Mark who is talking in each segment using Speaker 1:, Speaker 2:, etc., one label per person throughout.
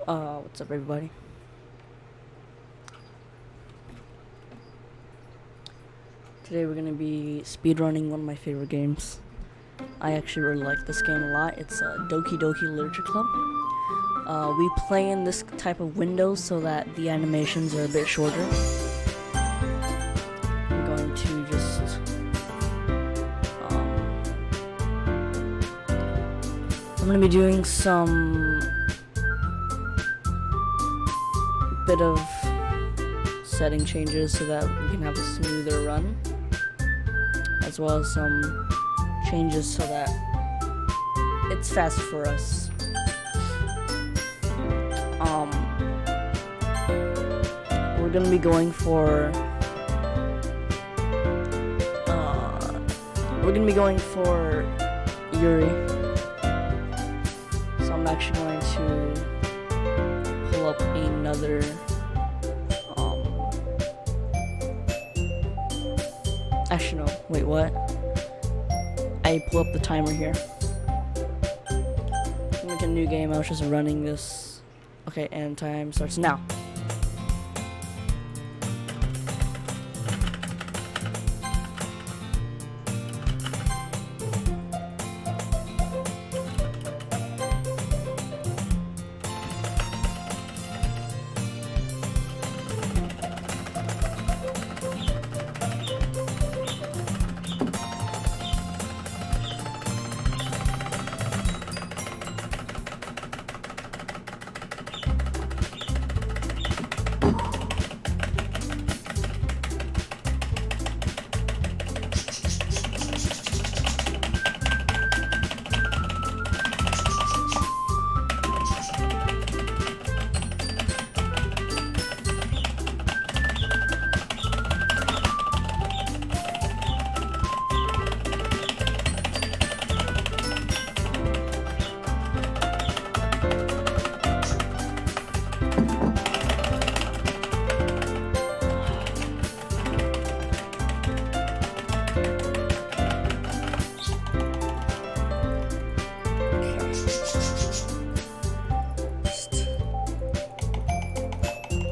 Speaker 1: What's up, everybody? Today we're gonna be speedrunning one of my favorite games. I actually really like this game a lot. It's Doki Doki Literature Club. We play in this type of window so that the animations are a bit shorter. I'm going to just I'm gonna be doing some bit of setting changes so that we can have a smoother run, as well as some changes so that it's fast for us. We're gonna be going for Yuri. So I'm actually going to pull up another actually no, wait, what? I pull up the timer here. Make a new game. I was just running this. Okay, and time starts now.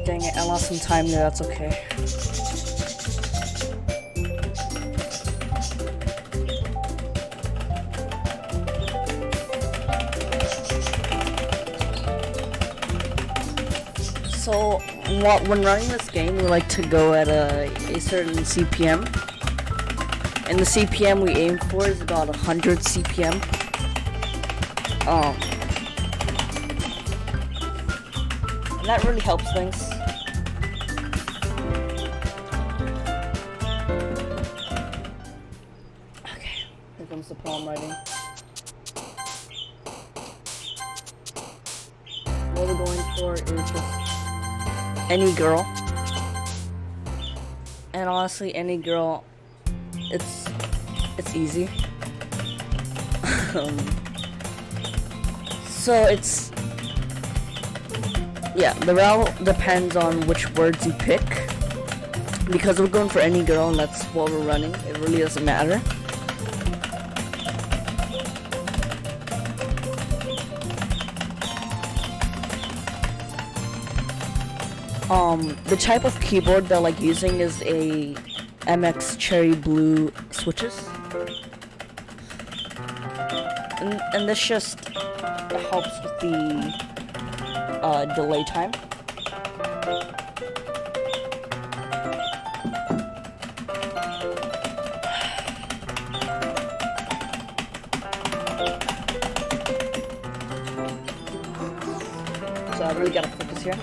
Speaker 1: Dang it, I lost some time there, that's okay. So, when running this game, we like to go at a certain CPM. And the CPM we aim for is about 100 CPM. And that really helps things. Okay, here comes the poem writing. What we're going for is just any girl. And honestly, any girl, it's easy. So the route depends on which words you pick. Because we're going for any girl and that's what we're running, it really doesn't matter. The type of keyboard that I like using is a MX Cherry Blue switches. And this just helps with the delay time. So I really gotta focus here.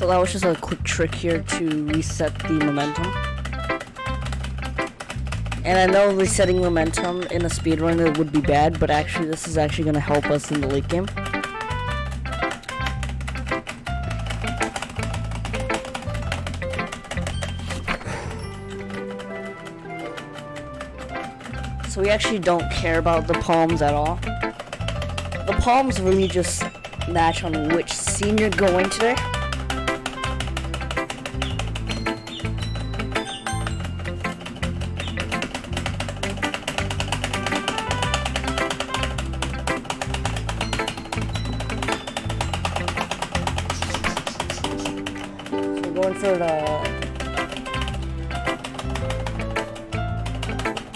Speaker 1: So that was just a quick trick here to reset the momentum. And I know resetting momentum in a speedrun would be bad, but actually this is actually going to help us in the late game. So we actually don't care about the palms at all. The palms really just match on which scene you're going today.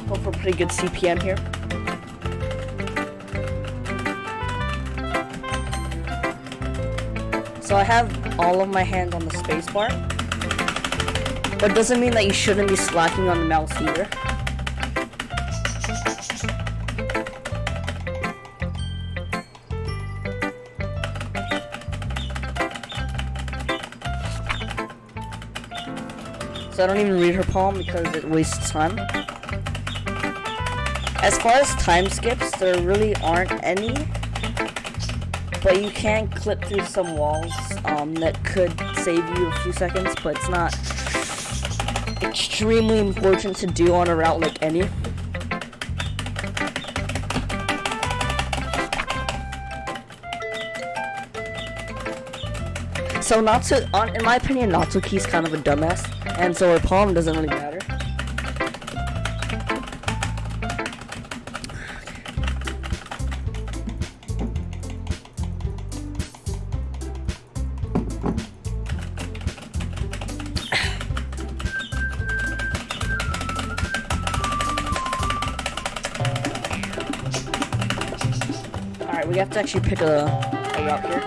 Speaker 1: Going for pretty good CPM here. So I have all of my hands on the space bar, but it doesn't mean that you shouldn't be slacking on the mouse either. So I don't even read her palm because it wastes time. As far as time skips, there really aren't any, but you can clip through some walls that could save you a few seconds, but it's not extremely important to do on a route like any. So in my opinion, Natsuki's kind of a dumbass, and so her palm doesn't really matter. Alright, we have to actually pick a route here.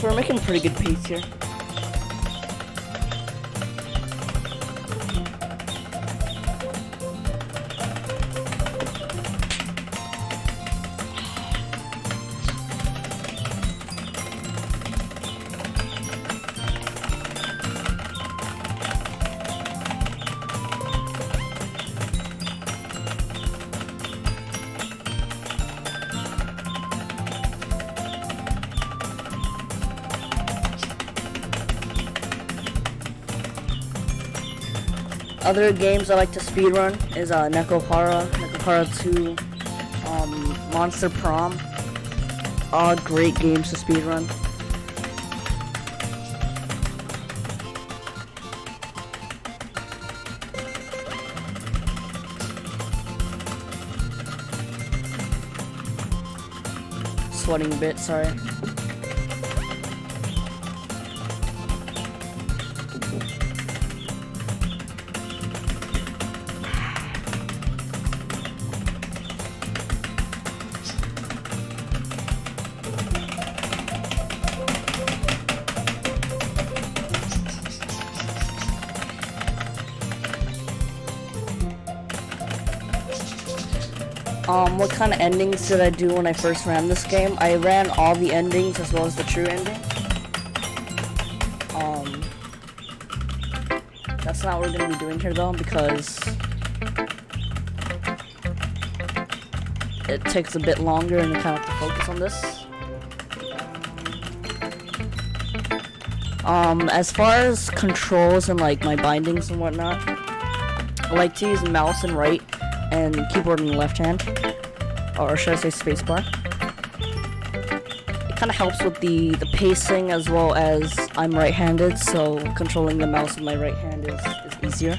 Speaker 1: So we're making pretty good pace here. Other games I like to speedrun is Nekopara 2, Monster Prom. All great games to speedrun. Sweating a bit, sorry. What kind of endings did I do when I first ran this game? I ran all the endings as well as the true ending. That's not what we're gonna be doing here though, because it takes a bit longer and you kind of have to focus on this. As far as controls and like my bindings and whatnot, I like to use mouse and right and keyboard in the left hand, or should I say spacebar. It kind of helps with the pacing, as well as I'm right-handed, so controlling the mouse with my right hand is easier.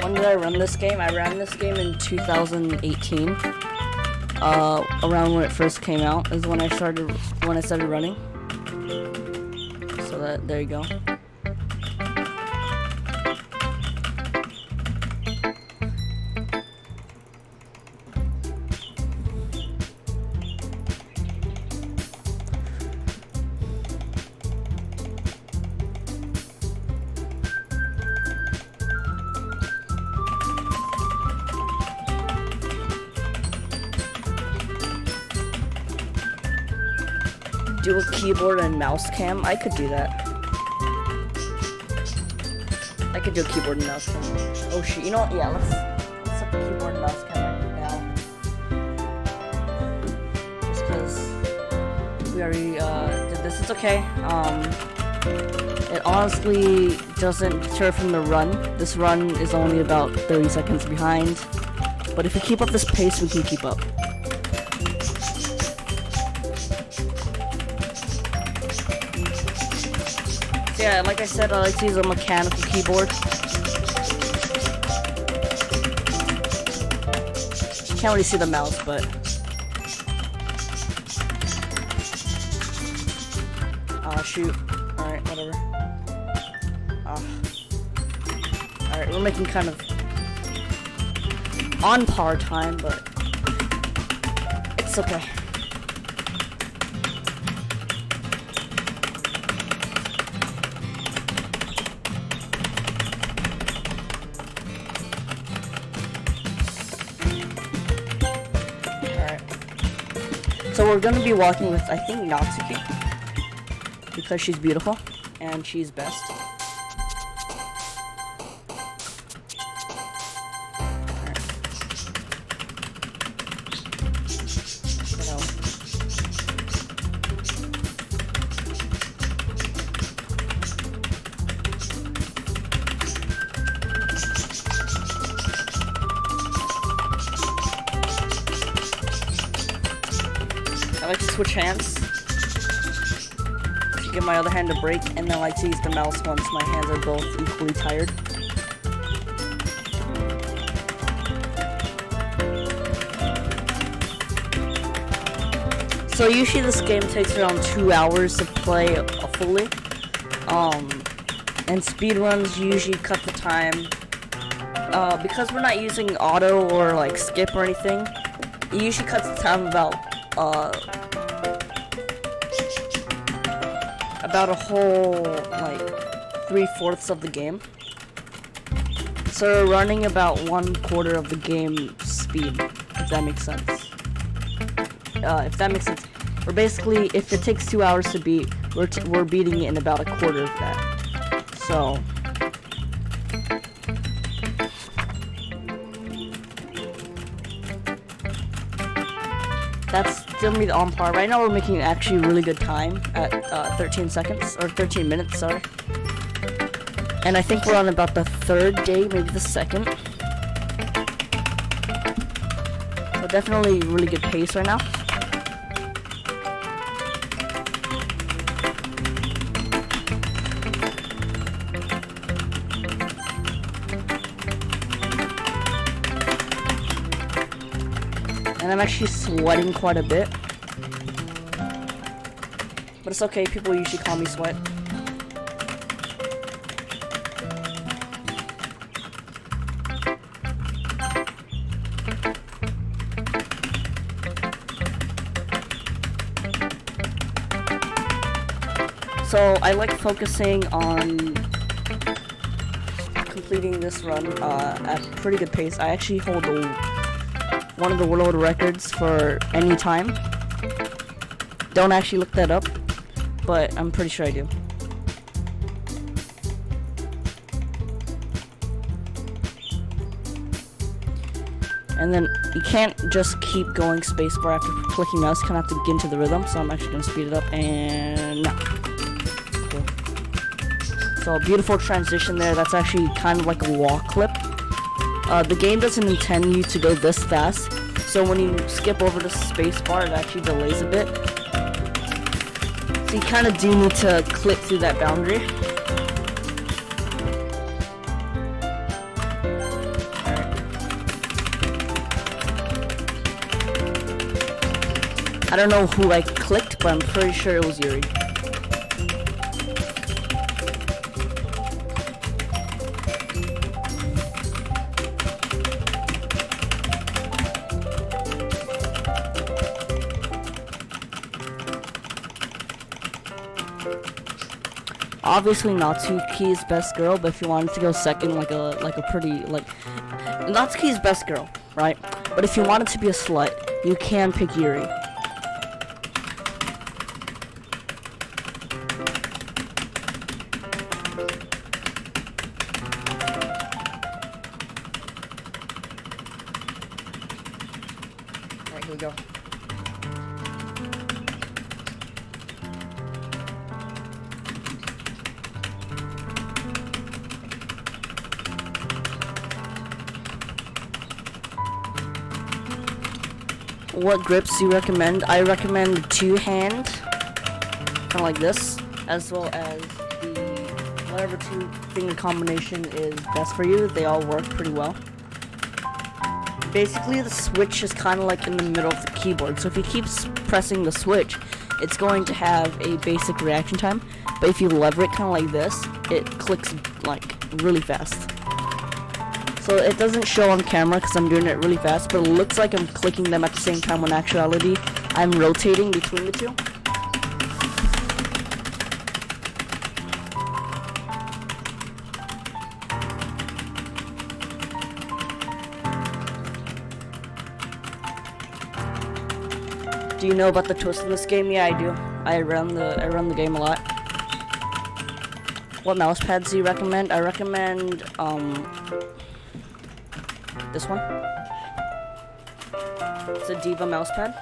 Speaker 1: When did I run this game? I ran this game in 2018. Around when it first came out is when I started running. So there you go. Do a keyboard and mouse cam. I could do that. I could do a keyboard and mouse cam. Oh shoot, you know what? Yeah, let's set the keyboard and mouse cam right now. Just because we already did this. It's okay. It honestly doesn't deter from the run. This run is only about 30 seconds behind. But if we keep up this pace, we can keep up. Yeah, like I said, I like to use a mechanical keyboard. Can't really see the mouse, but shoot. Alright, whatever. Alright, we're making kind of on par time, but it's okay. So we're gonna be walking with, I think, Natsuki, because she's beautiful and she's best. I like to switch hands to give my other hand a break, and then I like to use the mouse once my hands are both equally tired. So usually this game takes around 2 hours to play fully, and speedruns usually cut the time, because we're not using auto or like skip or anything. It usually cuts the time about a whole, like, 3/4 of the game. So we're running about 1/4 of the game speed, if that makes sense. Or basically, if it takes 2 hours to beat, we're beating it in about 1/4 of that. So that's gonna be the on par. Right now we're making actually really good time at 13 seconds, or 13 minutes, sorry. And I think we're on about the 3rd day, maybe the 2nd. So definitely really good pace right now. And I'm actually sweating quite a bit. But it's okay, people usually call me Sweat. So I like focusing on completing this run at a pretty good pace. I actually hold one of the world records for any time. Don't actually look that up, but I'm pretty sure I do. And then you can't just keep going spacebar after clicking mouse. You kind of have to get into the rhythm, so I'm actually going to speed it up, and now. Cool. So beautiful transition there. That's actually kind of like a walk clip. The game doesn't intend you to go this fast, so when you skip over the spacebar, it actually delays a bit. So you kind of do need to clip through that boundary. I don't know who I clicked, but I'm pretty sure it was Yuri. Obviously, Natsuki's best girl, but if you wanted to go second, like a pretty Natsuki's best girl, right? But if you wanted to be a slut, you can pick Yuri. Alright, here we go. What grips do you recommend? I recommend two-hand, kind of like this, as well as the whatever two-finger combination is best for you. They all work pretty well. Basically, the switch is kind of like in the middle of the keyboard, so if you keep pressing the switch, it's going to have a basic reaction time, but if you lever it kind of like this, it clicks like really fast. So it doesn't show on camera because I'm doing it really fast, but it looks like I'm clicking them at the same time when in actuality I'm rotating between the two. Do you know about the twist in this game? Yeah, I do. I run the game a lot. What mouse pads do you recommend? I recommend this one. It's a Diva mousepad.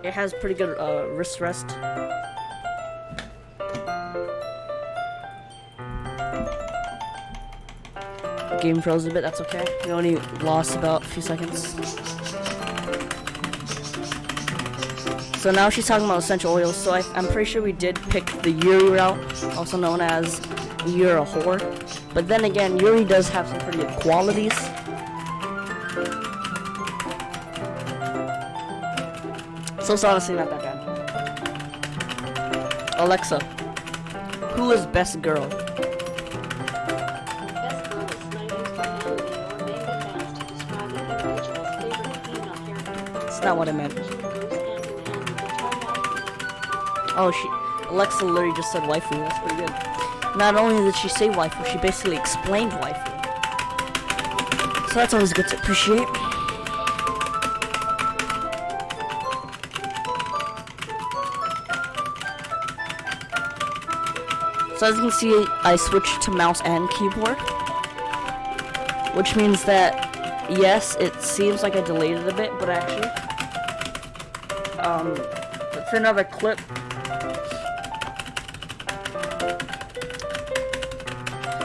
Speaker 1: It has pretty good wrist rest. The game froze a bit, that's okay. We only lost about a few seconds. So now she's talking about essential oils, so I'm pretty sure we did pick the Yuri route, also known as You're a Whore. But then again, Yuri does have some pretty good qualities. So it's honestly not that bad. Alexa, who is best girl?
Speaker 2: Best girl is slang used by anime or manga fans to describe an individual's favorite female character.
Speaker 1: That's not what I meant.
Speaker 2: Goes hand in hand with the term waifu.
Speaker 1: Oh, Alexa literally just said waifu. That's pretty good. Not only did she say waifu, she basically explained waifu. So that's always good to appreciate. So as you can see, I switched to mouse and keyboard, which means that, yes, it seems like I delayed it a bit, but actually, it's another clip.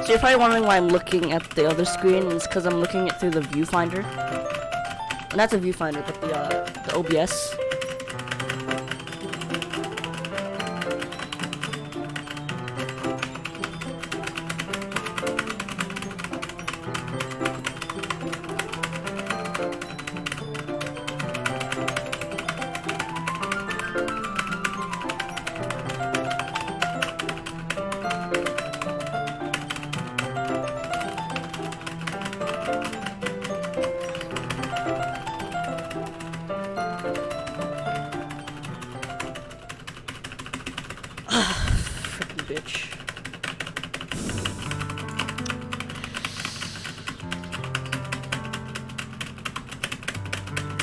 Speaker 1: So you're probably wondering why I'm looking at the other screen, and it's because I'm looking it through the viewfinder. Not the viewfinder, but the OBS.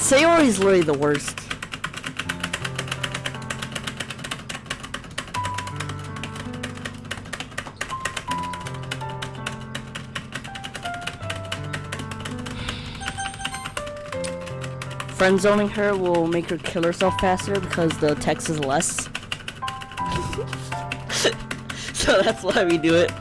Speaker 1: Sayori's literally the worst. Friend zoning her will make her kill herself faster because the text is less. So that's why we do it.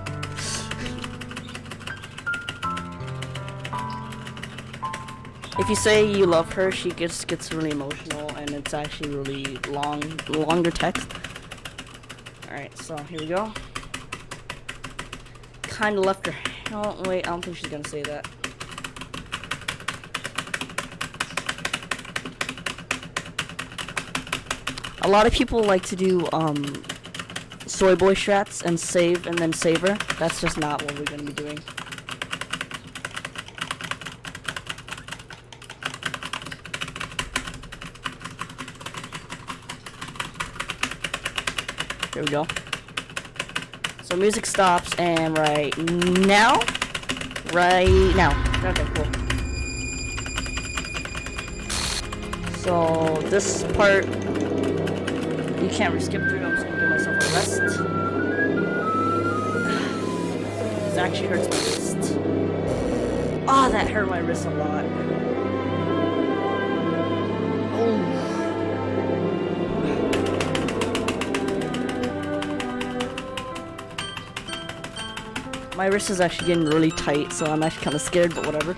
Speaker 1: If you say you love her, she gets really emotional, and it's actually really longer text. Alright, so here we go. Kinda left her. Oh wait, I don't think she's gonna say that. A lot of people like to do soy boy strats and save and then savor. That's just not what we're gonna be doing. Here we go. So music stops and right now. Okay, cool. So this part you can't really skip through. I'm just gonna give myself a rest. This actually hurts my wrist. Oh, that hurt my wrist a lot. Oh. My wrist is actually getting really tight, so I'm actually kind of scared, but whatever.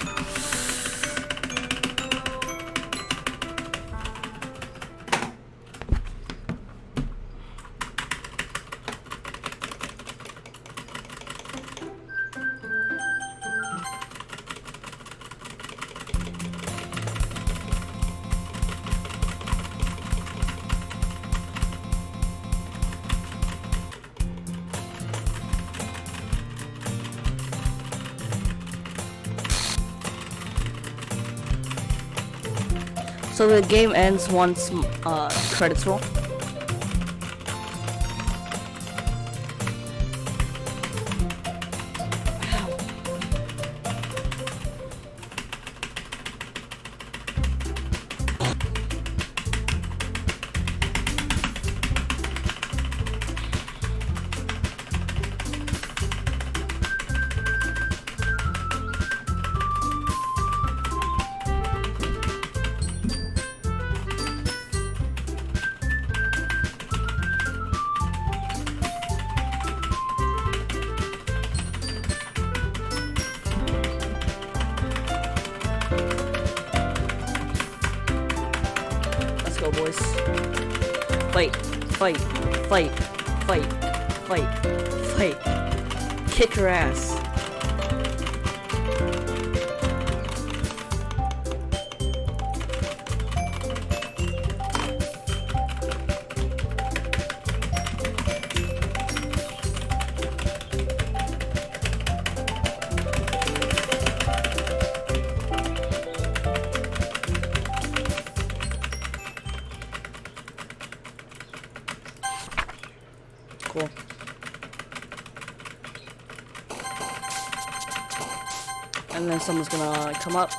Speaker 1: So the game ends once credits roll. Go, boys. Fight, fight, fight, fight, fight, fight. Kick her ass. Cool. And then someone's gonna come up.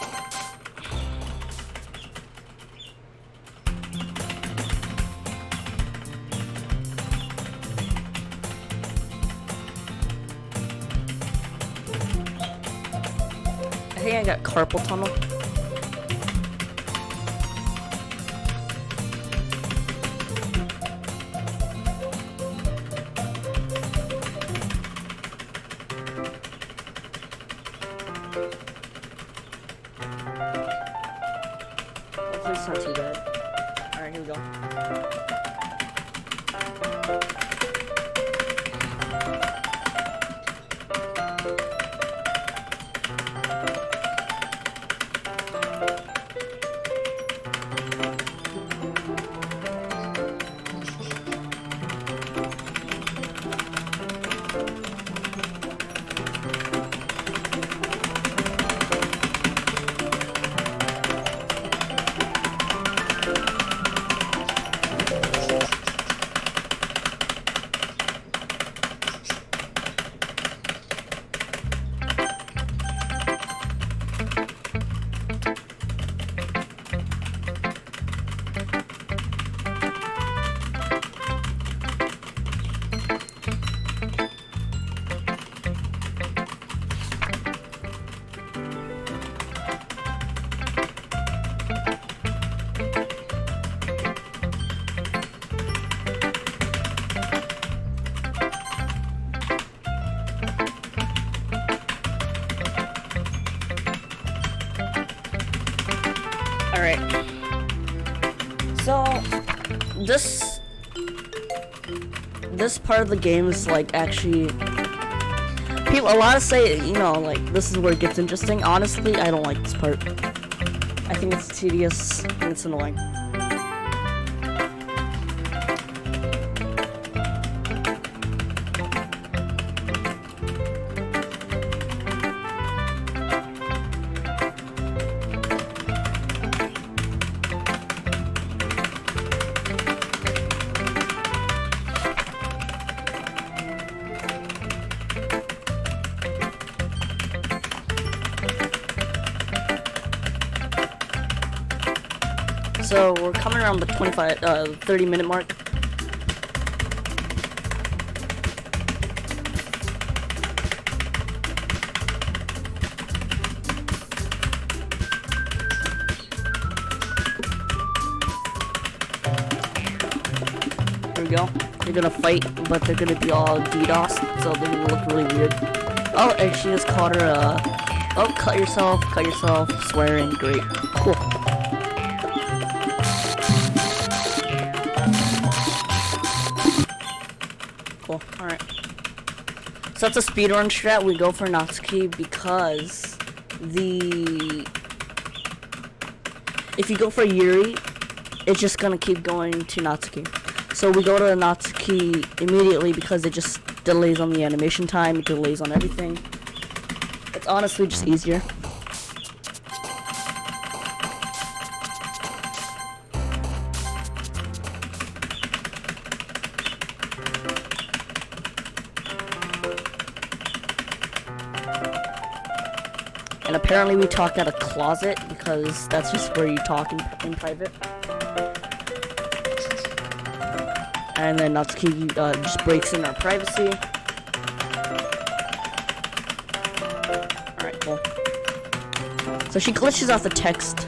Speaker 1: I think I got carpal tunnel. Hopefully it's not too bad. Alright, here we go. Alright. So, this part of the game is like actually a lot of say, you know, like this is where it gets interesting. Honestly, I don't like this part. I think it's tedious and it's annoying. So we're coming around the 30-minute mark. Here we go. They're gonna fight, but they're gonna be all DDoS, so they're gonna look really weird. Oh, and she just caught her, oh, cut yourself, swearing, great, cool. Cool, alright. So that's a speedrun strat. We go for Natsuki because if you go for Yuri, it's just gonna keep going to Natsuki. So we go to Natsuki immediately because it just delays on the animation time, it delays on everything. It's honestly just easier. And apparently we talk at a closet because that's just where you talk in private. And then Natsuki just breaks in our privacy. Alright, cool. So she glitches out the text.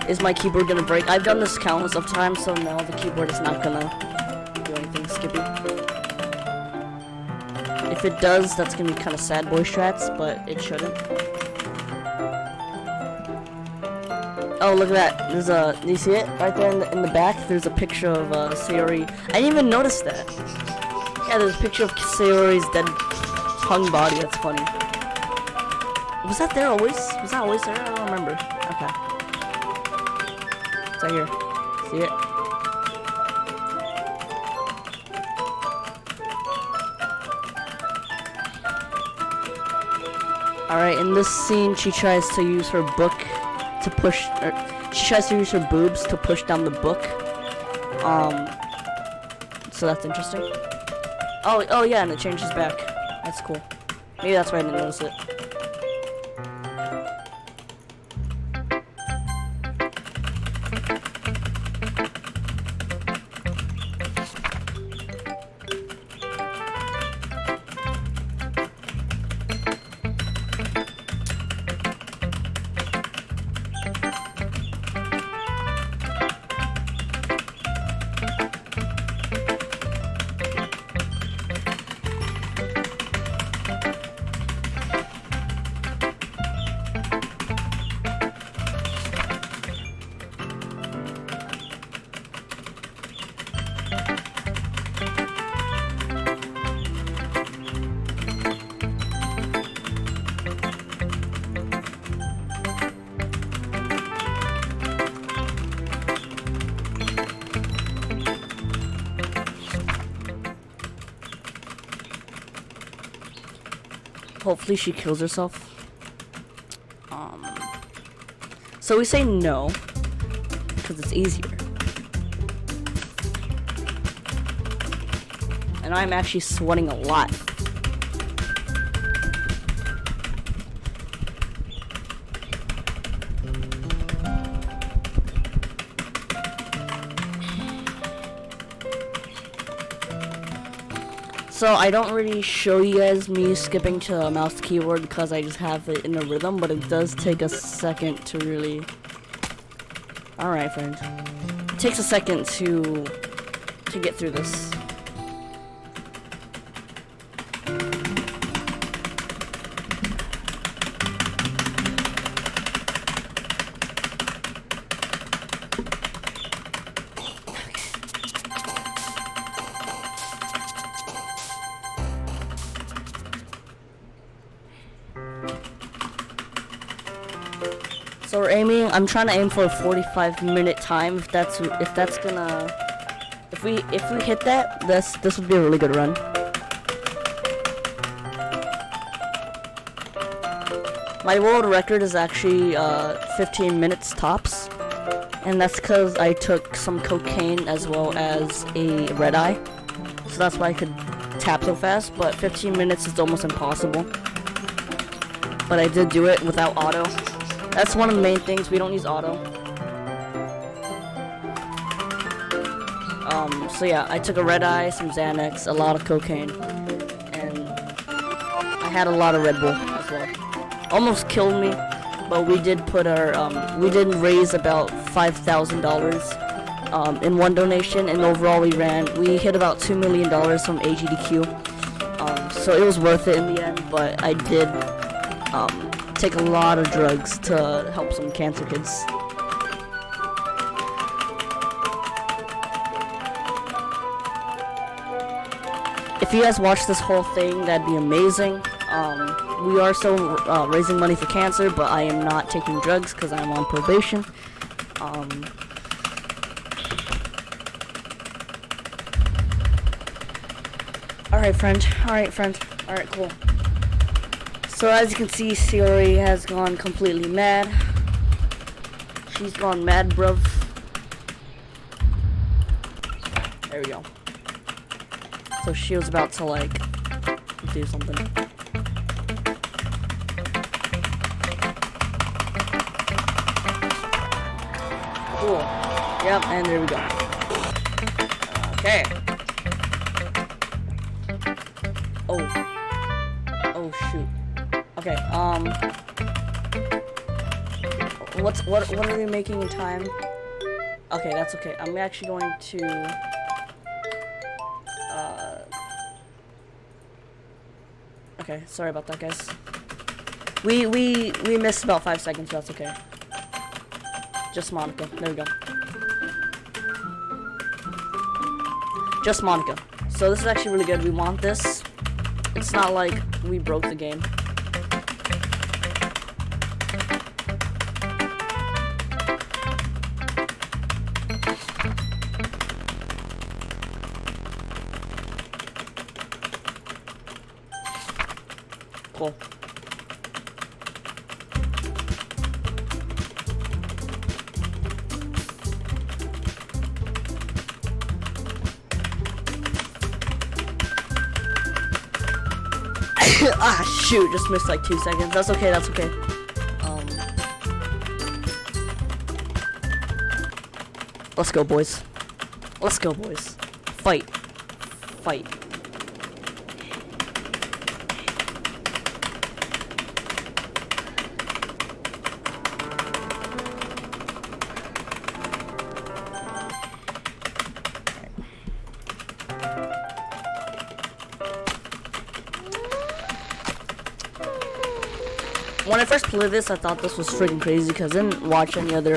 Speaker 1: Is my keyboard gonna break? I've done this countless of times, so now the keyboard is not gonna do anything skippy. If it does, that's gonna be kind of sad boy strats, but it shouldn't. Oh, look at that. There's a, you see it? Right there in the back, there's a picture of Sayori. I didn't even notice that. Yeah, there's a picture of Sayori's dead hung body. That's funny. Was that there always? Was that always there? I don't remember. Okay. It's right here. See it? Alright, in this scene, she tries to use her book to push, she tries to use her boobs to push down the book. So that's interesting. Oh yeah, and it changes back. That's cool. Maybe that's why I didn't notice it. Hopefully she kills herself. So we say no, because it's easier. And I'm actually sweating a lot. So I don't really show you guys me skipping to a mouse keyboard because I just have it in a rhythm, but it does take a second to really... Alright, friends. It takes a second to to get through this. So we're aiming. I'm trying to aim for a 45-minute time. If we hit that, this would be a really good run. My world record is actually 15 minutes tops, and that's because I took some cocaine as well as a red eye, so that's why I could tap so fast. But 15 minutes is almost impossible. But I did do it without auto. That's one of the main things. We don't use auto. So yeah, I took a red eye, some Xanax, a lot of cocaine, and I had a lot of Red Bull as well. Almost killed me, but we did put our we did raise about $5,000 in one donation, and overall we hit about $2 million from AGDQ. So it was worth it in the end, but I did take a lot of drugs to help some cancer kids. If you guys watch this whole thing, that'd be amazing. We are still raising money for cancer, but I am not taking drugs because I'm on probation. Alright, friend. Alright, cool. So as you can see, Sayori has gone completely mad. She's gone mad, bruv. There we go. So she was about to, like, do something. Cool. Yep, and there we go. Okay. Oh, shoot. Okay, what are we making in time? Okay, that's okay. I'm actually going to okay, sorry about that, guys. We missed about 5 seconds, but that's okay. Just Monica. There we go. Just Monica. So this is actually really good. We want this. It's not like we broke the game. Cool. Ah, shoot, just missed like 2 seconds. That's okay, that's okay. Let's go, boys. Let's go, boys. Fight. Fight. When I first played this, I thought this was freaking crazy because I didn't watch any other,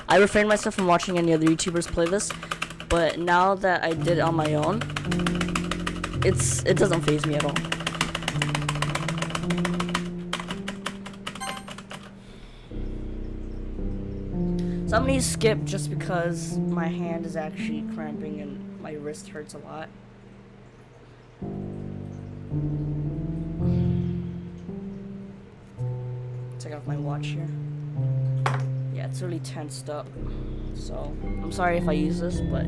Speaker 1: I refrained myself from watching any other YouTubers play this, but now that I did it on my own, it doesn't faze me at all. So I'm gonna skip just because my hand is actually cramping and my wrist hurts a lot. Take off my watch here. Yeah, it's really tensed up. So, I'm sorry if I use this, but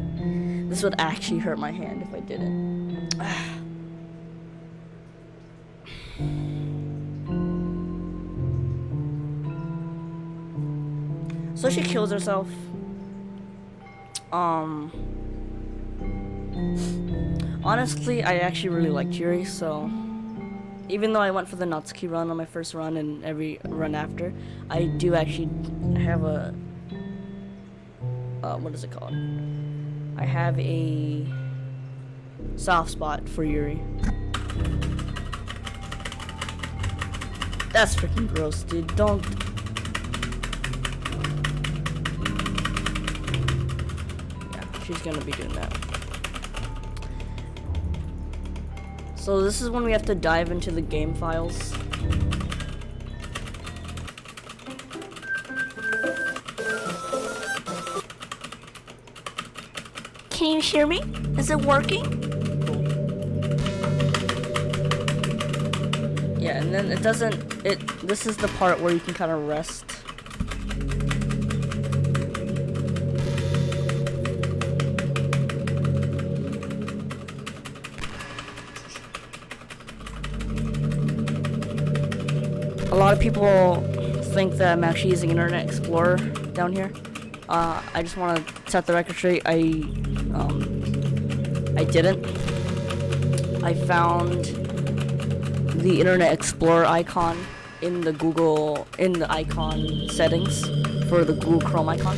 Speaker 1: this would actually hurt my hand if I didn't. So she kills herself. Honestly, I actually really liked Yuri, so even though I went for the Natsuki run on my first run and every run after, I do actually have a what is it called? I have a soft spot for Yuri. That's freaking gross, dude. Don't. Yeah, she's gonna be doing that. So this is when we have to dive into the game files. Can you hear me? Is it working? Yeah, and then it doesn't, this is the part where you can kind of rest. A lot of people think that I'm actually using Internet Explorer down here. I just want to set the record straight. I didn't. I found the Internet Explorer icon in the icon settings for the Google Chrome icon.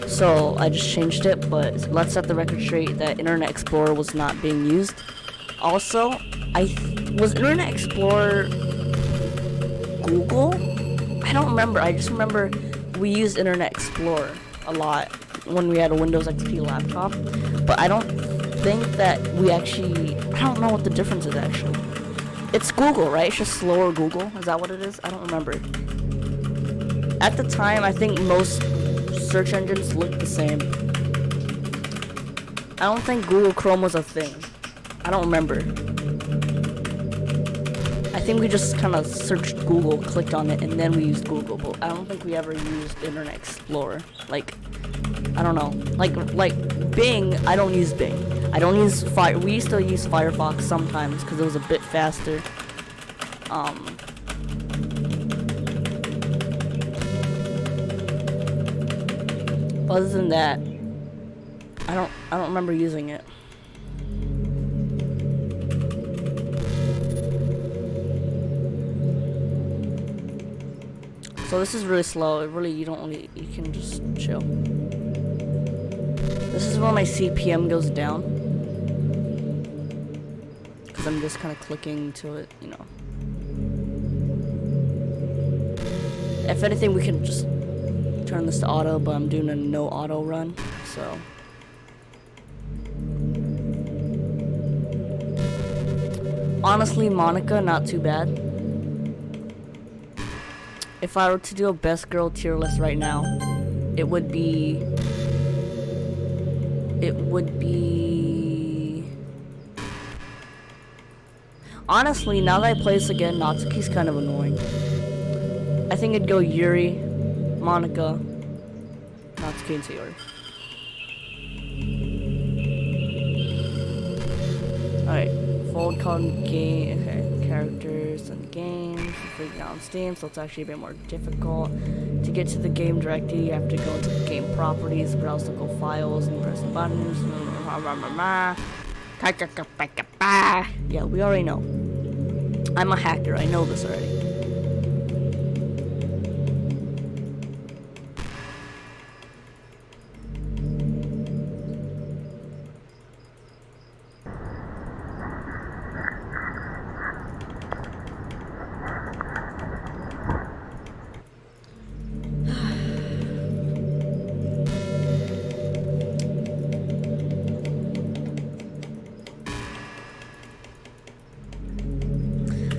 Speaker 1: So I just changed it, but let's set the record straight that Internet Explorer was not being used. Also, was Internet Explorer Google? I don't remember. I just remember we used Internet Explorer a lot when we had a Windows XP laptop, but I don't think that we actually, I don't know what the difference is actually. It's Google, right? It's just slower Google. Is that what it is? I don't remember. At the time, I think most search engines looked the same. I don't think Google Chrome was a thing. I don't remember. I think we just kind of searched Google, clicked on it, and then we used Google, but I don't think we ever used Internet Explorer. Like, I don't know. Like Bing, I don't use Bing. I don't use we used to use Firefox sometimes because it was a bit faster. Other than that, I don't remember using it. So this is really slow. It really, you can just chill. This is where my CPM goes down. Because I'm just kind of clicking to it, you know. If anything, we can just turn this to auto, but I'm doing a no auto run, so. Honestly, Monica, not too bad. If I were to do a best girl tier list right now, it would be honestly, now that I play this again, Natsuki's kind of annoying. I think it'd go Yuri, Monica, Natsuki, and Sayori. Alright, fold con game, okay, characters and games, freaking out on Steam, so it's actually a bit more difficult. To get to the game directly, you have to go into the game properties, browse local files, and press buttons. Yeah, we already know. I'm a hacker, I know this already.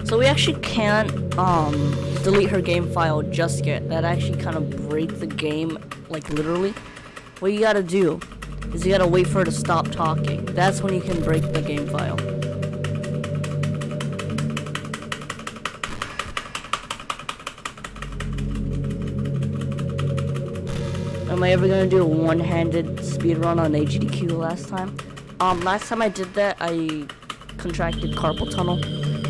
Speaker 1: So we actually can't delete her game file just yet. That actually kind of break the game, like literally. What you gotta do is you gotta wait for her to stop talking. That's when you can break the game file. Am I ever gonna do a one-handed speedrun on HDQ last time? Last time I did that, I contracted carpal tunnel.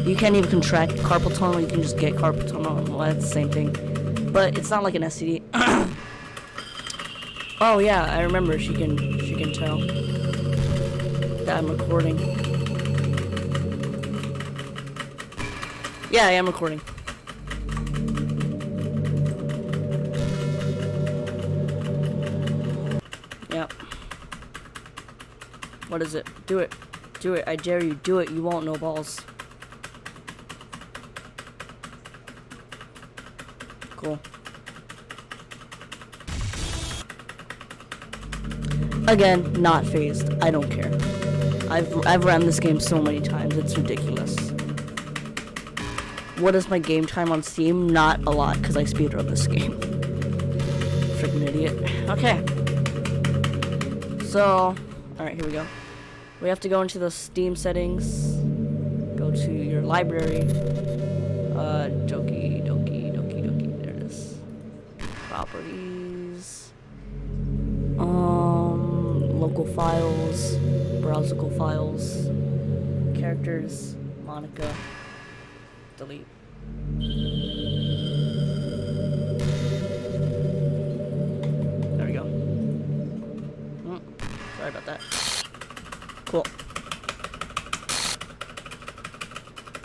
Speaker 1: You can't even contract carpal tunnel, you can just get carpal tunnel. Well, that's the same thing. But it's not like an STD. Oh yeah, I remember, she can tell that I'm recording. Yeah, I am recording. Yep. What is it? Do it. Do it. I dare you. Do it. You won't know balls. Cool. Again, not phased. I don't care. I've ran this game so many times. It's ridiculous. What is my game time on Steam? Not a lot, because I speedrun this game. Freaking idiot. Okay. So, alright, here we go. We have to go into the Steam settings. Go to your library. Doki Doki. There it is. Properties. Local files. Browsable files. Characters. Monica. Delete. There we go. Sorry about that. Cool.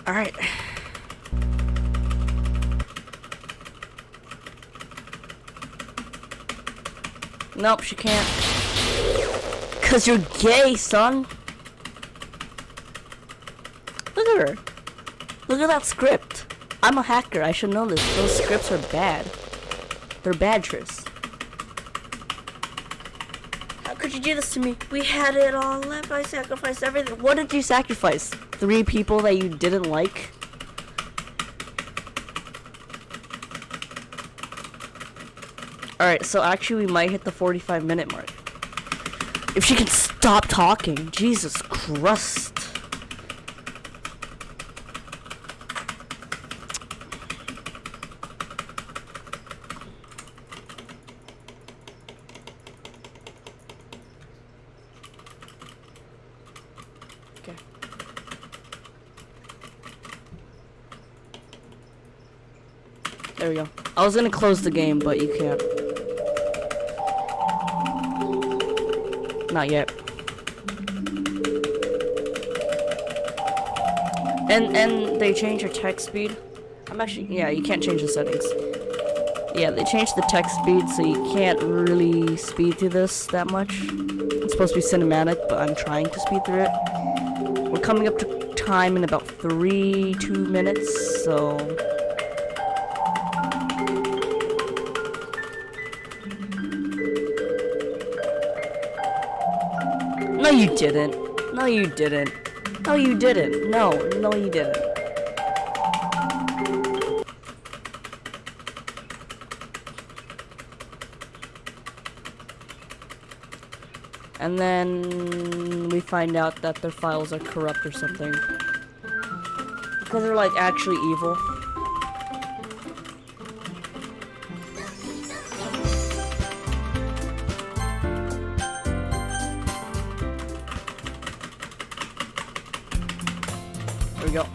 Speaker 1: Alright. Nope, she can't. 'Cause you're gay, son. Look at her. Look at that script. I'm a hacker. I should know this. Those scripts are bad. They're bad, Tris. How could you do this to me? We had it all left. I sacrificed everything. What did you sacrifice? 3 people that you didn't like? Alright, so actually we might hit the 45-minute mark. If she can stop talking. Jesus Christ. Okay. There we go. I was gonna close the game, but you can't. Not yet. And they changed your text speed. Yeah, you can't change the settings. Yeah, they changed the text speed, so you can't really speed through this that much. It's supposed to be cinematic, but I'm trying to speed through it. We're coming up to time in about 2 minutes, so... No, you didn't. No, you didn't. No, you didn't. No, you didn't. And then we find out that their files are corrupt or something. Because they're like actually evil. There we go.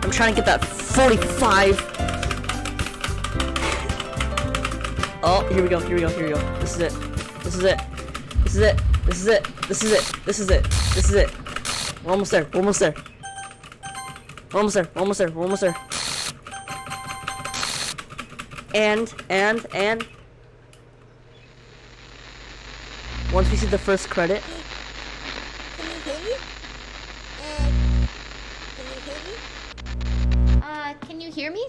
Speaker 1: I'm trying to get that 45. Oh, here we go. This is it. We're almost there. And once we see the first credit.
Speaker 3: Can you hear me?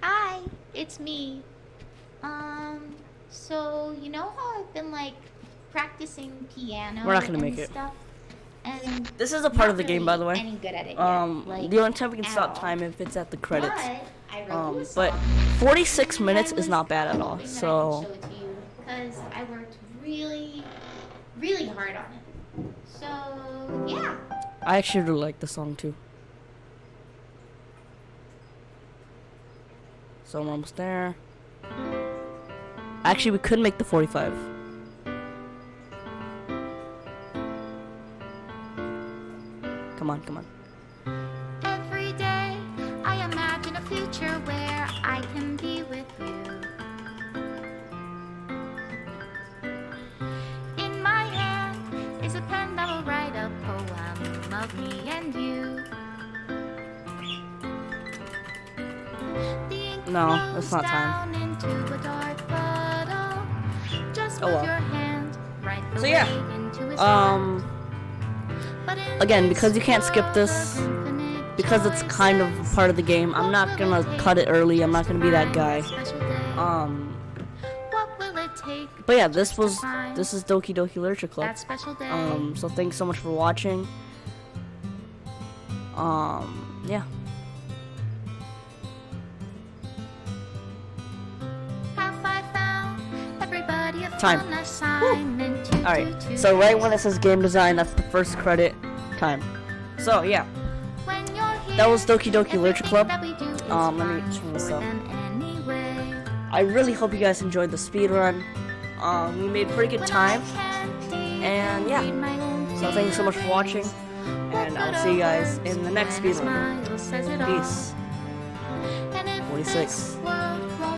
Speaker 3: Hi, it's me. So you know how I've been like practicing piano?
Speaker 1: We're not gonna
Speaker 3: and
Speaker 1: make it.
Speaker 3: stuff? And
Speaker 1: This is a part of the game, by the way.
Speaker 3: any good at it yet.
Speaker 1: The only time we can stop time if it's at the credits.
Speaker 3: But I wrote you a
Speaker 1: But
Speaker 3: song.
Speaker 1: 46 minutes
Speaker 3: And
Speaker 1: is not bad at all.
Speaker 3: hoping that I
Speaker 1: So
Speaker 3: can show it to you because I worked really, really hard on it. So yeah.
Speaker 1: I actually really like the song too. So I'm almost there. Actually, we could make the 45. Come on, come on.
Speaker 3: Every day I imagine a future where I can be with you. In my hand is a pen that will write a poem of me and you. The ink
Speaker 1: No,
Speaker 3: flows
Speaker 1: it's not time.
Speaker 3: down into a dark puddle. Just
Speaker 1: Oh
Speaker 3: move
Speaker 1: well.
Speaker 3: your hand right the
Speaker 1: So
Speaker 3: way
Speaker 1: yeah,
Speaker 3: into his heart. But in
Speaker 1: again, because
Speaker 3: this
Speaker 1: you can't skip
Speaker 3: world
Speaker 1: this,
Speaker 3: of infinite
Speaker 1: because it's kind of
Speaker 3: choices,
Speaker 1: part of the game, I'm not gonna cut it early. I'm not gonna be that guy.
Speaker 3: What will it take?
Speaker 1: But yeah, this is Doki Doki Literature Club.
Speaker 3: That special day.
Speaker 1: So thanks so much for watching. Yeah.
Speaker 3: Have I found everybody a
Speaker 1: Time.
Speaker 3: fun assignment to
Speaker 1: Alright,
Speaker 3: do
Speaker 1: so right
Speaker 3: today?
Speaker 1: when it says game design, that's the first credit. Time. So yeah,
Speaker 3: When you're here,
Speaker 1: that was Doki Doki Literature
Speaker 3: everything
Speaker 1: Club.
Speaker 3: that we do is
Speaker 1: Let me
Speaker 3: fun
Speaker 1: turn this
Speaker 3: for
Speaker 1: up.
Speaker 3: them anyway.
Speaker 1: I really hope you guys enjoyed the speed run. We made pretty good
Speaker 3: When
Speaker 1: time.
Speaker 3: I can't even
Speaker 1: And yeah,
Speaker 3: read my own
Speaker 1: so thanks so much for watching, and I'll see you guys in the next speed run.
Speaker 3: Peace.
Speaker 1: Peace. 46.